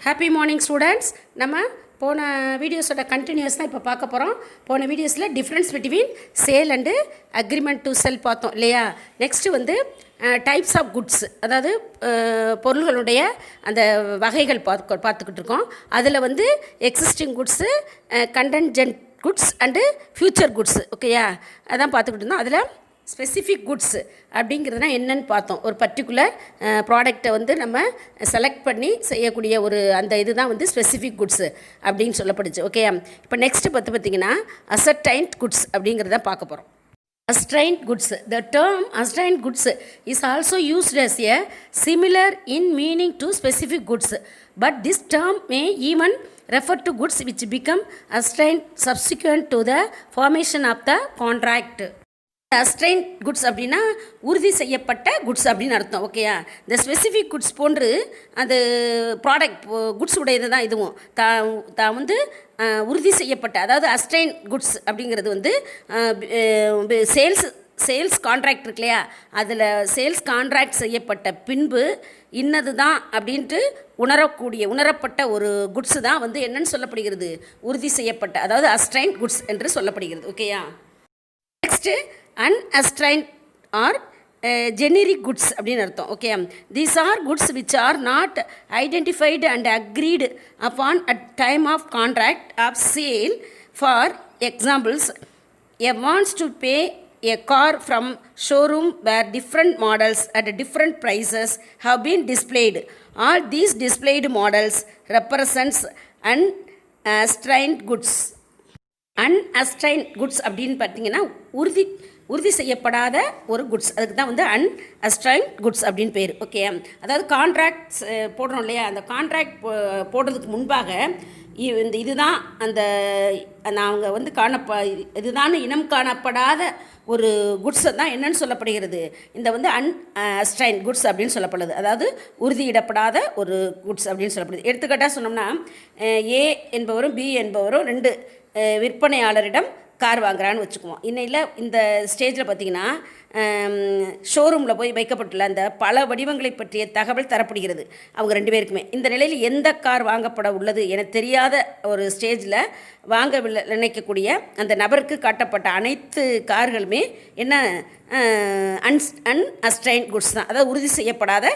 Happy morning students. நம்ம போன வீடியோஸோட கண்டினியூஸ் தான் இப்போ பார்க்க போகிறோம். போன வீடியோஸில் difference between sale and agreement to sell பார்த்தோம் இல்லையா. நெக்ஸ்ட்டு வந்து டைப்ஸ் ஆஃப் குட்ஸ், அதாவது பொருள்களுடைய அந்த வகைகள் பார்த்துக்கிட்டு இருக்கோம். அதில் வந்து existing goods, contingent goods and future goods, ஓகேயா, அதான் பார்த்துக்கிட்டு இருந்தோம். அதில் ஸ்பெசிஃபிக் குட்ஸ் அப்படிங்கிறதுனா என்னன்னு பார்த்தோம். ஒரு பர்டிகுலர் ப்ராடக்டை வந்து நம்ம செலக்ட் பண்ணி செய்யக்கூடிய ஒரு அந்த இது தான் வந்து ஸ்பெசிஃபிக் குட்ஸு அப்படின்னு சொல்லப்படுச்சு, ஓகே. இப்போ நெக்ஸ்ட்டு பார்த்திங்கன்னா அசர்டைன்ட் குட்ஸ் அப்படிங்கிறத பார்க்க போகிறோம். Assigned goods. The term assigned goods is also used as a similar in meaning to specific goods, but this term may even refer to goods which become assigned subsequent to the formation of the contract. Ascertain goods அப்படின்னா உறுதி செய்யப்பட்ட goods அப்படின்னு அர்த்தம், ஓகேயா. இந்த specific goods போன்று அந்த product goods உடையது தான் இதுவும். தான் வந்து உறுதி செய்யப்பட்ட, அதாவது அஸ்ட்ரைன் குட்ஸ் அப்படிங்கிறது வந்து சேல்ஸ் கான்ட்ராக்ட் இருக்கு இல்லையா, அதில் சேல்ஸ் கான்ட்ராக்ட் செய்யப்பட்ட பின்பு இன்னது தான் அப்படின்ட்டு உணரப்பட்ட ஒரு குட்ஸு தான் வந்து என்னன்னு சொல்லப்படுகிறது, உறுதி செய்யப்பட்ட, அதாவது அஸ்ட்ரைன் குட்ஸ் என்று சொல்லப்படுகிறது, ஓகேயா. Next unassigned or generic goods அப்படின்னு அர்த்தம், okay. These are goods which are not identified and agreed upon at time of contract of sale. For examples, a wants to pay a car from showroom where different models at different prices have been displayed. All these displayed models represents unassigned goods. unassigned goods அப்படின்னு பார்த்தீங்கன்னா உறுதி செய்யப்படாத ஒரு goods, அதுக்கு தான் வந்து unassigned goods அப்படின்னு பேர், ஓகே. அதாவது கான்ட்ராக்ட்ஸ் போடுறோம் இல்லையா, அந்த கான்ட்ராக்ட் போடுறதுக்கு முன்பாக இதுதான் அந்த நாங்கள் வந்து இதுதான் இனம் காணப்படாத ஒரு குட்ஸை தான் என்னன்னு சொல்லப்படுகிறது, இந்த வந்து unassigned goods அப்படின்னு சொல்லப்படுது, அதாவது உறுதியிடப்படாத ஒரு குட்ஸ் அப்படின்னு சொல்லப்படுது. எடுத்துக்காட்டாக சொன்னோம்னா, ஏ என்பவரும் பி என்பவரும் ரெண்டு விற்பனையாளரிடம் கார் வாங்குறான்னு வச்சுக்குவோம். இன்னையில் இந்த ஸ்டேஜில் பார்த்திங்கன்னா ஷோரூமில் போய் வைக்கப்பட்டுள்ள அந்த பல வடிவங்களை பற்றிய தகவல் தரப்படுகிறது அவங்க ரெண்டு பேருக்குமே. இந்த நிலையில் எந்த கார் வாங்கப்பட உள்ளது என தெரியாத ஒரு ஸ்டேஜில் வாங்க நினைக்கக்கூடிய அந்த நபருக்கு காட்டப்பட்ட அனைத்து கார்களுமே என்ன unassigned குட்ஸ் தான், அதாவது உறுதி செய்யப்படாத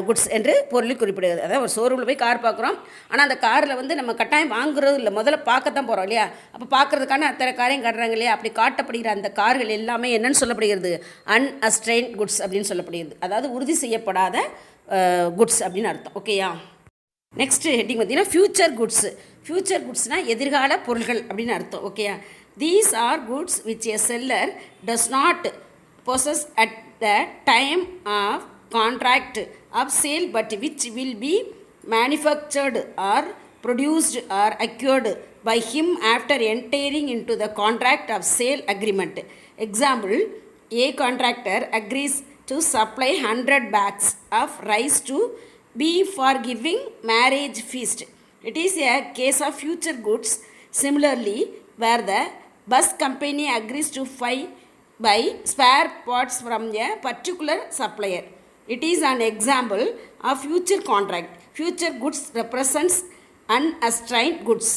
குட்ஸ் என்று பொருளில் குறிப்பிடுகிறது. அதாவது ஒரு ஷோரூமில் போய் கார் பார்க்குறோம், ஆனால் அந்த காரில் வந்து நம்ம கட்டாயம் வாங்குறது இல்லை, முதல்ல பார்க்கத்தான் போகிறோம் இல்லையா. அப்போ பார்க்குறதுக்கான அத்தனை காரையும் காட்டுறாங்க இல்லையா, அப்படி காட்டப்படுகிற அந்த கார்கள் எல்லாமே என்னன்னு சொல்லப்படுகிறது, unassigned குட்ஸ் அப்படின்னு சொல்லப்படுகிறது, அதாவது உறுதி செய்யப்படாத குட்ஸ் அப்படின்னு அர்த்தம், ஓகேயா. நெக்ஸ்ட் ஹெட்டிங் பார்த்தீங்கன்னா ஃப்யூச்சர் குட்ஸ். ஃப்யூச்சர் குட்ஸ்னால் எதிர்கால பொருள்கள் அப்படின்னு அர்த்தம், ஓகேயா. These are goods which a seller does not possess at the time of contract of sale but which will be manufactured or produced or acquired by him after entering into the contract of sale agreement. Example, a contractor agrees to supply 100 bags of rice to B for giving marriage feast. It is a case of future goods. Similarly, where the bus company agrees to buy spare parts from a particular supplier. It is an example of future contract. Future goods represents unassigned goods.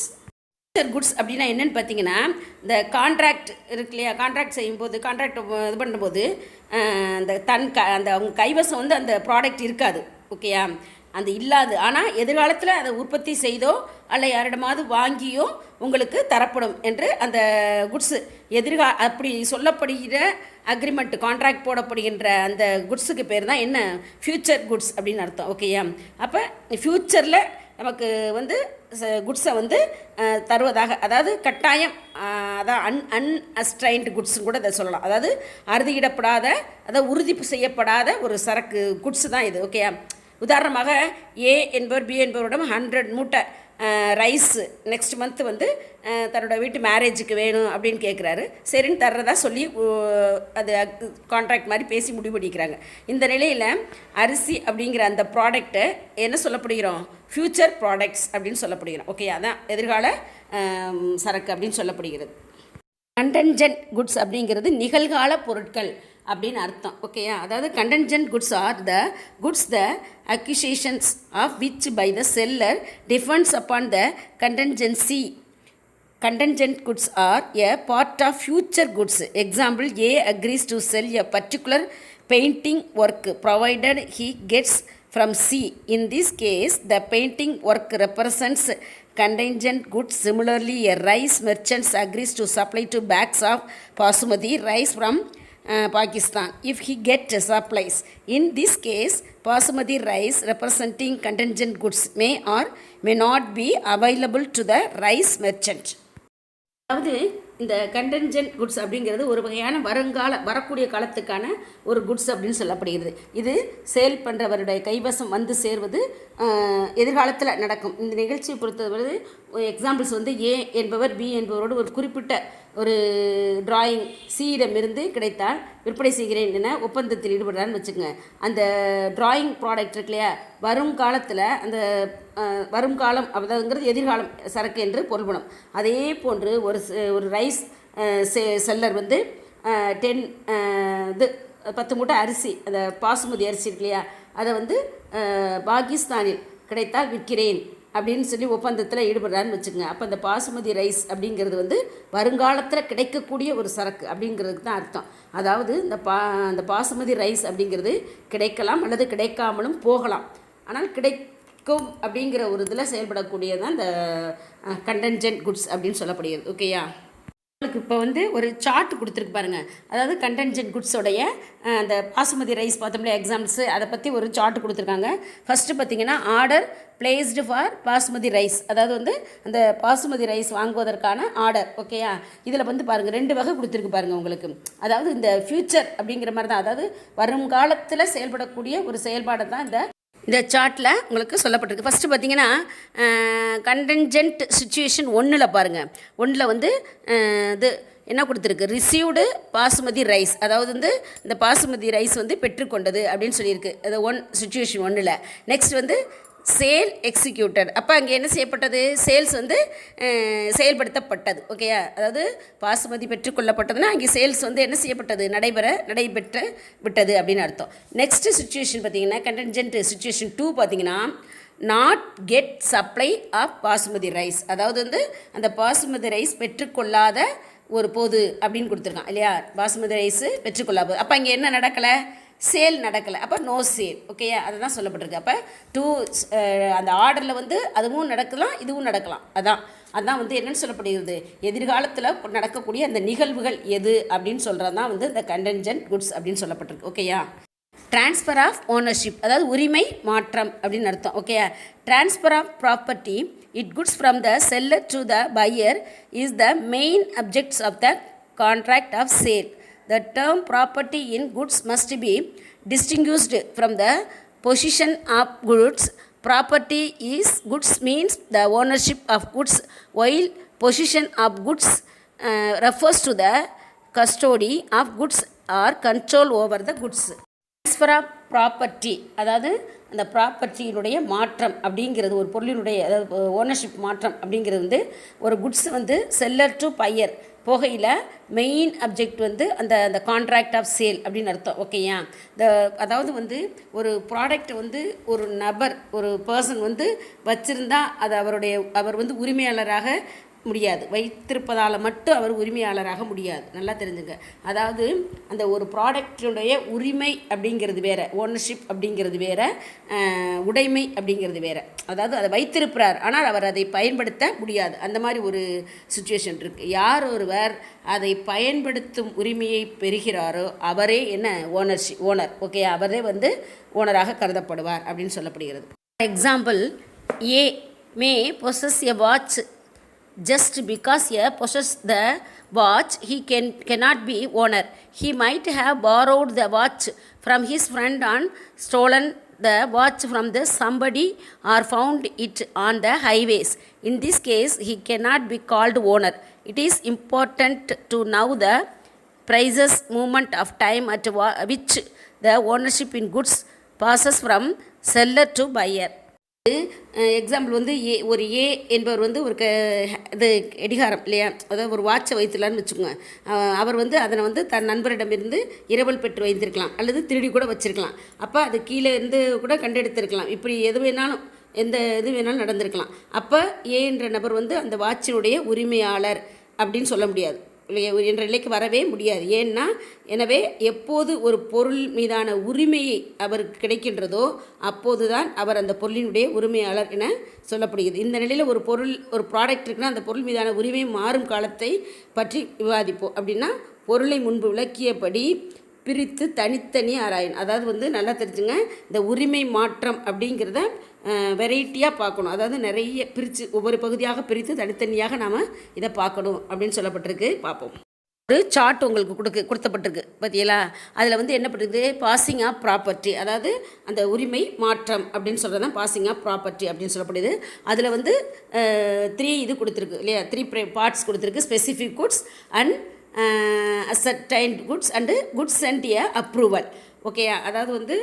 Future goods அப்படின்னா என்னென்னு பார்த்தீங்கன்னா, இந்த contract இருக்கு இல்லையா, contract செய்யும்போது contract இது பண்ணும்போது அந்த அந்த அவங்க கைவசம் வந்து அந்த ப்ராடக்ட் இருக்காது, ஓகேயா. அந்த இல்லாது, ஆனால் எதிர்காலத்தில் அதை உற்பத்தி செய்தோ அல்ல யாரிடமாவது வாங்கியோ உங்களுக்கு தரப்படும் என்று அந்த குட்ஸு அப்படி சொல்லப்படுகிற அக்ரிமெண்ட் கான்ட்ராக்ட் போடப்படுகின்ற அந்த குட்ஸுக்கு பேர் தான் என்ன, ஃப்யூச்சர் குட்ஸ் அப்படின்னு அர்த்தம், ஓகேயா. அப்போ ஃப்யூச்சரில் நமக்கு வந்து குட்ஸை வந்து தருவதாக, அதாவது கட்டாயம், அதான் unassigned குட்ஸுன்னு கூட இதை சொல்லலாம், அதாவது அறுதியிடப்படாத, அதாவது உறுதி செய்யப்படாத ஒரு சரக்கு குட்ஸு தான் இது, ஓகே. உதாரணமாக ஏ என்பவர் பி என்பவரிடம் 100 மூட்டை ரைஸு நெக்ஸ்ட் மந்த்து வந்து தன்னோட வீட்டு மேரேஜுக்கு வேணும் அப்படின்னு கேட்குறாரு. சரின்னு தர்றதா சொல்லி அது கான்ட்ராக்ட் மாதிரி பேசி முடிவு பண்ணிக்கிறாங்க. இந்த நிலையில் அரிசி அப்படிங்கிற அந்த ப்ராடக்டை என்ன சொல்லப்படுகிறோம், ஃப்யூச்சர் ப்ராடக்ட்ஸ் அப்படின்னு சொல்லப்படுகிறோம், ஓகே. அதான் எதிர்கால சரக்கு அப்படின்னு சொல்லப்படுகிறது. கண்டென்ஜென்ட் குட்ஸ் அப்படிங்கிறது நிகழ்கால பொருட்கள் அப்படின்னு அர்த்தம். ஓகேயா? அதாவது contingent goods are the goods the acquisitions of which by the seller depends upon the contingency. Contingent goods are a part of future goods. Example, A agrees to sell a particular painting work provided he gets from C. In this case, the painting work represents contingent goods. Similarly, a rice merchant agrees to supply 2 bags of basmati rice from Pakistan if he gets supplies. In this case, basmati rice representing contingent goods may or may not be available to the rice merchant. அதாவது இந்த கண்டென்ஜென்ட் goods அப்படிங்கிறது ஒரு வகையான வரக்கூடிய காலத்துக்கான ஒரு goods அப்படின்னு சொல்லப்படுகிறது. இது சேல் பண்ணுறவருடைய கைவசம் வந்து சேர்வது எதிர்காலத்தில் நடக்கும். இந்த நிகழ்ச்சியை பொறுத்தவரை எக்ஸாம்பிள்ஸ் வந்து ஏ என்பவர் பி என்பவரோடு ஒரு குறிப்பிட்ட ஒரு டிராயிங் சியிடமிருந்து கிடைத்தால் விற்பனை செய்கிறேன் என ஒப்பந்தத்தில் ஈடுபடுறான்னு வச்சுக்கோங்க. அந்த டிராயிங் ப்ராடக்ட் இருக்கு இல்லையா, வரும் காலத்தில் அந்த வருங்காலம் அதாவதுங்கிறது எதிர்காலம் சரக்கு என்று பொருள்படும். அதே போன்று ஒரு ரைஸ் செல்லர் வந்து 10 மூட்டை அரிசி, அந்த பாசுமதி அரிசி இருக்கு இல்லையா, அதை வந்து பாகிஸ்தானில் கிடைத்தால் விற்கிறேன் அப்படின்னு சொல்லி ஒப்பந்தத்தில் ஈடுபடுறான்னு வச்சுக்கோங்க. அப்போ அந்த பாசுமதி ரைஸ் அப்படிங்கிறது வந்து வருங்காலத்தில் கிடைக்கக்கூடிய ஒரு சரக்கு அப்படிங்கிறதுக்கு தான் அர்த்தம். அதாவது அந்த பாசுமதி ரைஸ் அப்படிங்கிறது கிடைக்கலாம் அல்லது கிடைக்காமலும் போகலாம். ஆனால் கிடைக்கும் அப்படிங்கிற ஒரு இதில் செயல்படக்கூடியதான் இந்த கண்டென்ஜென்ட் குட்ஸ் அப்படின்னு சொல்லப்படுகிறது. ஓகேயா? உங்களுக்கு இப்போ வந்து ஒரு சார்ட் கொடுத்துருக்கு பாருங்கள். அதாவது கண்டென்ஜென்ட் குட்ஸோடைய அந்த பாசுமதி ரைஸ் பார்த்தோம்ல எக்ஸாம்பிள்ஸு, அதை பற்றி ஒரு சார்ட் கொடுத்துருக்காங்க. ஃபஸ்ட்டு பார்த்தீங்கன்னா order placed for basmati rice, அதாவது வந்து அந்த பாசுமதி ரைஸ் வாங்குவதற்கான ஆர்டர். ஓகேயா? இதில் வந்து பாருங்கள் 2 வகை கொடுத்துருக்கு பாருங்கள் உங்களுக்கு. அதாவது இந்த ஃப்யூச்சர் அப்படிங்கிற மாதிரி தான், அதாவது வருங்காலத்தில் செயல்படக்கூடிய ஒரு செயல்பாடை தான் இந்த சார்ட்டில் உங்களுக்கு சொல்லப்பட்டிருக்கு. ஃபஸ்ட்டு பார்த்தீங்கன்னா கண்டென்ஜென்ட் சுச்சுவேஷன் 1ல் பாருங்கள். 1ல் வந்து இது என்ன கொடுத்துருக்கு, ரிசீவ்டு பாசுமதி ரைஸ், அதாவது வந்து இந்த பாசுமதி ரைஸ் வந்து பெற்றுக்கொண்டது அப்படின்னு சொல்லியிருக்கு. அது சுச்சுவேஷன் 1ல். நெக்ஸ்ட் வந்து சேல் எக்ஸிக்யூட்டட், அப்போ அங்கே என்ன செய்யப்பட்டது, சேல்ஸ் வந்து செயல்படுத்தப்பட்டது. ஓகேயா? அதாவது பாசுமதி பெற்றுக்கொள்ளப்பட்டதுன்னா அங்கே சேல்ஸ் வந்து என்ன செய்யப்பட்டது, நடைபெற்று விட்டது அப்படின்னு அர்த்தம். நெக்ஸ்ட்டு சுச்சுவேஷன் பார்த்தீங்கன்னா கண்டென்ஜென்ட் சுச்சுவேஷன் 2 பார்த்தீங்கன்னா not get supply of basmati rice, அதாவது வந்து அந்த பாசுமதி ரைஸ் பெற்றுக்கொள்ளாத ஒரு போது அப்படின்னு கொடுத்துருக்கான் இல்லையா, பாசுமதி ரைஸு பெற்றுக்கொள்ளாத போது. அப்போ இங்கே என்ன நடக்கலை, சேல் நடக்கலை, அப்போ நோ சேல். ஓகேயா? அதை தான் சொல்லப்பட்டிருக்கு. அப்போ அந்த ஆர்டரில் வந்து அதுவும் நடக்கலாம் இதுவும் நடக்கலாம். அதான் வந்து என்னென்னு சொல்லப்படுகிறது, எதிர்காலத்தில் நடக்கக்கூடிய அந்த நிகழ்வுகள் எது அப்படின்னு சொல்கிறது தான் வந்து இந்த கண்டென்ஜென்ட் குட்ஸ் அப்படின்னு சொல்லப்பட்டிருக்கு. ஓகேயா? ட்ரான்ஸ்ஃபர் ஆஃப் ஓனர்ஷிப், அதாவது உரிமை மாற்றம் அப்படின்னு அர்த்தம். ஓகேயா? Transfer of property it goods from the seller to the buyer is the main objects of the contract of sale. The term property in goods must be distinguished from the possession of goods. Property is goods means the ownership of goods, while possession of goods refers to the custody of goods or control over the goods. Transfer of property, அதாவது அந்த ப்ராப்பர்ட்டியினுடைய மாற்றம் அப்படிங்கிறது, ஒரு பொருளினுடைய அதாவது ownership மாற்றம் அப்படிங்கிறது வந்து ஒரு குட்ஸ் வந்து செல்லர் டு பையர் போகையில் மெயின் அப்ஜெக்ட் வந்து அந்த கான்ட்ராக்ட் ஆஃப் சேல் அப்படின்னு அர்த்தம். ஓகேயா? அதாவது வந்து ஒரு ப்ராடக்ட் வந்து ஒரு நபர் ஒரு பர்சன் வந்து வச்சுருந்தா அது அவர் வந்து உரிமையாளராக முடியாது, வைத்திருப்பதால் மட்டும் அவர் உரிமையாளராக முடியாது. நல்லா தெரிஞ்சுங்க. அதாவது அந்த ஒரு ப்ராடக்டினுடைய உரிமை அப்படிங்கிறது வேறு, ஓனர்ஷிப் அப்படிங்கிறது வேறு, உடைமை அப்படிங்கிறது வேறு. அதாவது அதை வைத்திருக்கிறார் ஆனால் அவர் அதை பயன்படுத்த முடியாது. அந்த மாதிரி ஒரு சுச்சுவேஷன் இருக்குது. யார் ஒருவர் அதை பயன்படுத்தும் உரிமையை பெறுகிறாரோ அவரே என்ன ஓனர். ஓகே, அவரே வந்து ஓனராக கருதப்படுவார் அப்படின்னு சொல்லப்படுகிறது. Example, A May possess a watch. Just because he possesses the watch, he cannot be owner. He might have borrowed the watch from his friend and stolen the watch from somebody or found it on the highways. In this case, he cannot be called owner. It is important to know the precise moment of time at which the ownership in goods passes from seller to buyer. Example வந்து ஒரு ஏ என்பவர் வந்து ஒரு இது கடிகாரம் இல்லையா, அதாவது ஒரு வாட்சை வைத்துலான்னு வச்சுக்கோங்க. அவர் வந்து அதனை வந்து தன் நண்பரிடமிருந்து இரவல் பெற்று வைத்திருக்கலாம் அல்லது திருடி கூட வச்சுருக்கலாம். அப்போ அது கீழே இருந்து கூட கண்டெடுத்திருக்கலாம். இப்படி எது வேணாலும் எந்த இது வேணாலும் நடந்திருக்கலாம். அப்போ ஏ என்ற நபர் வந்து அந்த வாட்சினுடைய உரிமையாளர் அப்படின்னு சொல்ல முடியாது என்ற நிலைக்கு வரவே முடியாது. ஏன்னா எனவே எப்போது ஒரு பொருள் மீதான உரிமையை அவருக்கு கிடைக்கின்றதோ அப்போது தான் அவர் அந்த பொருளினுடைய உரிமையாளர் என சொல்லப்படுகிறது. இந்த நிலையில் ஒரு பொருள் ஒரு ப்ராடக்ட் இருக்குன்னா அந்த பொருள் மீதான உரிமை மாறும் காலத்தை பற்றி விவாதிப்போம். அப்படின்னா பொருளை முன்பு விளக்கியபடி பிரித்து தனித்தனி ஆராயணும். அதாவது வந்து நல்லா தெரிஞ்சுங்க, இந்த உரிமை மாற்றம் அப்படிங்கிறத வெரைட்டியாக பார்க்கணும். அதாவது நிறைய பிரித்து ஒவ்வொரு பகுதியாக பிரித்து தனித்தனியாக நாம் இதை பார்க்கணும் அப்படின்னு சொல்லப்பட்டிருக்கு. பார்ப்போம். ஒரு சார்ட் உங்களுக்கு கொடுத்தப்பட்டிருக்கு பார்த்தீங்களா? அதில் வந்து என்ன பண்ணுறது, பாசிங் ஆஃப் ப்ராப்பர்ட்டி, அதாவது அந்த உரிமை மாற்றம் அப்படின்னு சொல்கிறது தான் பாசிங் ஆஃப் ப்ராப்பர்ட்டி அப்படின்னு சொல்லப்படுது. அதில் வந்து 3 இது கொடுத்துருக்கு இல்லையா, 3 பார்ட்ஸ் கொடுத்துருக்கு. Specific goods and ascertained goods and goods and a approval. ஓகேயா? அதாவது வந்து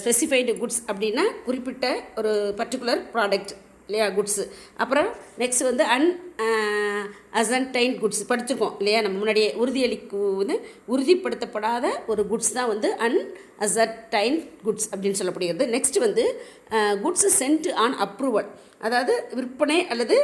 ஸ்பெசிஃபைடு குட்ஸ் அப்படின்னா குறிப்பிட்ட ஒரு பர்டிகுலர் ப்ராடக்ட் இல்லையா, குட்ஸு. அப்புறம் நெக்ஸ்ட் வந்து அசர்டைன்ட் குட்ஸ் படிச்சிருக்கோம் இல்லையா நம்ம முன்னாடியே. வந்து உறுதிப்படுத்தப்படாத ஒரு குட்ஸ் தான் வந்து அசர்டைன்ட் குட்ஸ் அப்படின்னு சொல்லப்படுகிறது. நெக்ஸ்ட் வந்து குட்ஸ் சென்ட் ஆன் அப்ரூவல், அதாவது விற்பனை அல்லது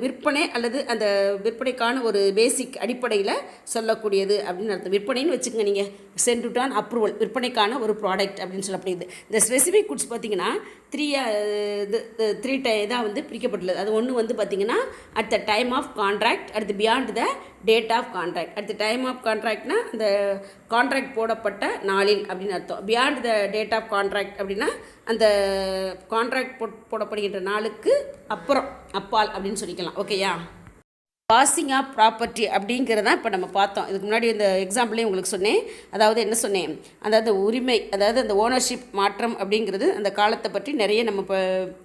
விற்பனை அல்லது அந்த விற்பனைக்கான ஒரு பேசிக் அடிப்படையில் சொல்லக்கூடியது அப்படின்னு அர்த்தம். விற்பனைன்னு வச்சுக்கோங்க நீங்கள், சென்ட் ஆன் அப்ரூவல், விற்பனைக்கான ஒரு ப்ராடக்ட் அப்படின்னு சொல்லப்படுது. இந்த ஸ்பெசிஃபிக் குட்ஸ் பார்த்திங்கன்னா 3 இதாக வந்து பிரிக்கப்பட்டுள்ளது. அது ஒன்று வந்து பார்த்திங்கன்னா at the time of contract, அடுத்து beyond the date of contract. At the time of கான்ட்ராக்ட்னா அந்த கான்ட்ராக்ட் போடப்பட்ட நாளில் அப்படின்னு அர்த்தம். Beyond the date of contract அப்படின்னா அந்த கான்ட்ராக்ட் போடப்படுகின்ற நாளுக்கு அப்பால் அப்படின்னு சொல்லிக்கலாம். ஓகேயா? பாசிங் ஆஃப் ப்ராப்பர்ட்டி அப்படிங்கிறதான் இப்போ நம்ம பார்த்தோம். இதுக்கு முன்னாடி இந்த எக்ஸாம்பிளையும் உங்களுக்கு சொன்னேன். அதாவது என்ன சொன்னேன், அதாவது உரிமை, அதாவது அந்த ஓனர்ஷிப் மாற்றம் அப்படிங்கிறது அந்த காலத்தை பற்றி நிறைய நம்ம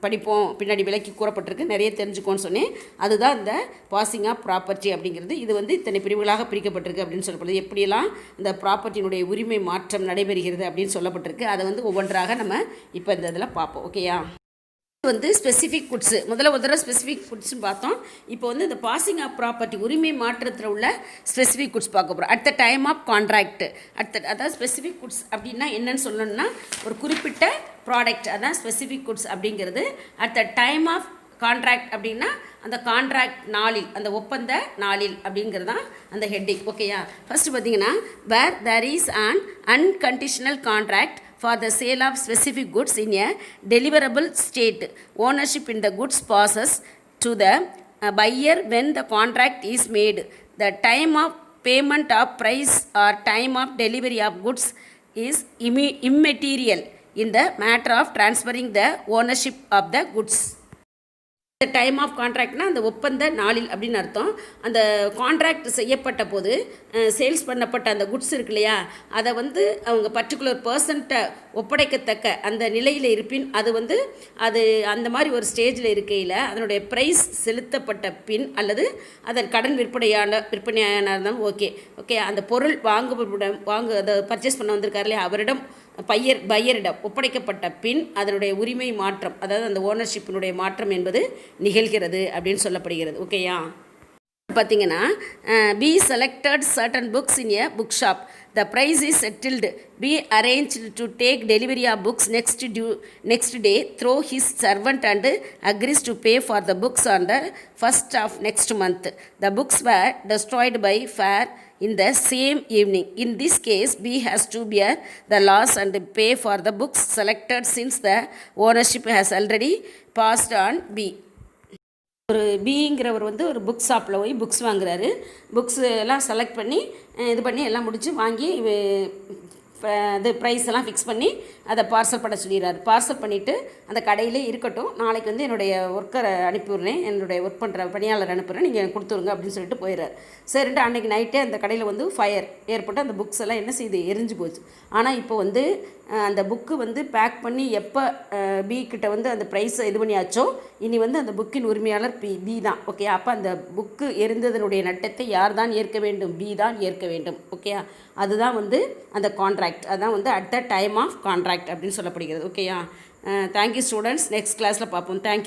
படிப்போம், பின்னாடி விலக்கி கூறப்பட்டிருக்கு, நிறைய தெரிஞ்சுக்கோன்னு சொன்னேன். அதுதான் இந்த பாசிங் ஆஃப் ப்ராப்பர்ட்டி அப்படிங்கிறது. இது வந்து இத்தனை பிரிவுகளாக பிரிக்கப்பட்டிருக்கு அப்படின்னு சொல்லப்படுது. எப்படியெல்லாம் இந்த ப்ராப்பர்ட்டியினுடைய உரிமை மாற்றம் நடைபெறுகிறது அப்படின்னு சொல்லப்பட்டிருக்கு. அதை வந்து ஒவ்வொன்றாக நம்ம இப்போ இந்த இதில் பார்ப்போம். ஓகேயா? வந்து ஸ்பெசிஃபிக் குட்ஸு முதல்ல ஒரு தடவை ஸ்பெசிஃபிக் குட்ஸ்னு பார்த்தோம். இப்போ வந்து இந்த பாசிங் ஆஃப் ப்ராப்பர்ட்டி உரிமை மாற்றத்தில் உள்ள ஸ்பெசிஃபிக் குட்ஸ் பார்க்க போகிறோம். At the time of contract, அதாவது ஸ்பெசிஃபிக் குட்ஸ் அப்படின்னா என்னன்னு சொல்லணும்னா ஒரு குறிப்பிட்ட ப்ராடக்ட், அதான் ஸ்பெசிஃபிக் குட்ஸ் அப்படிங்கிறது. At the time of contract அப்படின்னா அந்த கான்ட்ராக்ட் நாளில், அந்த ஒப்பந்த நாளில் அப்படிங்கிறது தான் அந்த ஹெட்டிங். ஓகேயா? ஃபஸ்ட்டு பார்த்தீங்கன்னா where there is an unconditional contract for the sale of specific goods in a deliverable state, ownership in the goods passes to the buyer when the contract is made. The time of payment of price or time of delivery of goods is immaterial in the matter of transferring the ownership of the goods. இந்த time of கான்ட்ராக்ட்னா அந்த ஒப்பந்த நாளில் அப்படின்னு அர்த்தம். அந்த contract செய்யப்பட்ட போது சேல்ஸ் பண்ணப்பட்ட அந்த குட்ஸ் இருக்கு இல்லையா, அதை வந்து அவங்க பர்டிகுலர் பர்சன்ட்டை ஒப்படைக்கத்தக்க அந்த நிலையில் இருப்பின், அது வந்து அது அந்த மாதிரி ஒரு ஸ்டேஜில் இருக்கையில் அதனுடைய ப்ரைஸ் செலுத்தப்பட்ட பின் அல்லது அதன் கடன் விற்பனையான இருந்தாலும் ஓகே அந்த பொருள் அதை பர்ச்சேஸ் பண்ண வந்திருக்காரு இல்லையா, அவரிடம் பையரிடம் ஒப்படைக்கப்பட்ட பின் அதனுடைய உரிமை மாற்றம், அதாவது அந்த ஓனர்ஷிப்பினுடைய மாற்றம் என்பது நிகழ்கிறது அப்படின்னு சொல்லப்படுகிறது. ஓகேயா? பார்த்தீங்கன்னா B selected certain books in a book shop, the price is settled, B arranged to take delivery of books next day through his servant and agrees to pay for the books on the first of next month. The books were destroyed by fire in the same evening. In this case, B has to bear the loss and pay for the books selected since the ownership has already passed on B. ஒரு பிங்கிறவர் வந்து ஒரு book ஷாப்பில் போய் books வாங்குறாரு. Books எல்லாம் select பண்ணி இது பண்ணி எல்லாம் முடித்து வாங்கி அது ப்ரைஸ் எல்லாம் ஃபிக்ஸ் பண்ணி அதை பார்சல் பண்ண சொல்லிடுறாரு. பார்சல் பண்ணிவிட்டு அந்த கடையிலே இருக்கட்டும், நாளைக்கு வந்து என்னுடைய ஒர்க்கரை அனுப்பிவிட்றேன், என்னுடைய ஒர்க் பண்ணுற பணியாளர் அனுப்புகிறேன், நீங்கள் கொடுத்துருங்க அப்படின்னு சொல்லிட்டு போயிடுறாரு. சரின்ட்டு அன்றைக்கி நைட்டே அந்த கடையில் வந்து ஃபயர் ஏற்பட்டு அந்த புக்ஸ் எல்லாம் என்ன செய்யுது, எரிஞ்சு போச்சு. ஆனால் இப்போ வந்து அந்த புக்கு வந்து பேக் பண்ணி எப்போ பி கிட்ட வந்து அந்த ப்ரைஸை இது பண்ணியாச்சோ இனி வந்து அந்த புக்கின் உரிமையாளர் பி தான். ஓகே? அப்போ அந்த புக்கு எரிந்ததனுடைய நட்டத்தை யார் தான் ஏற்க வேண்டும்? பி தான் ஏற்க வேண்டும். ஓகேயா? அதுதான் வந்து அந்த கான்ட்ராக்ட், அதுதான் வந்து at the time of contract அப்படின்னு சொல்லப்படுகிறது. ஓகேயா? Thank you students. நெக்ஸ்ட் கிளாஸில் பார்ப்போம். தேங்க்யூ.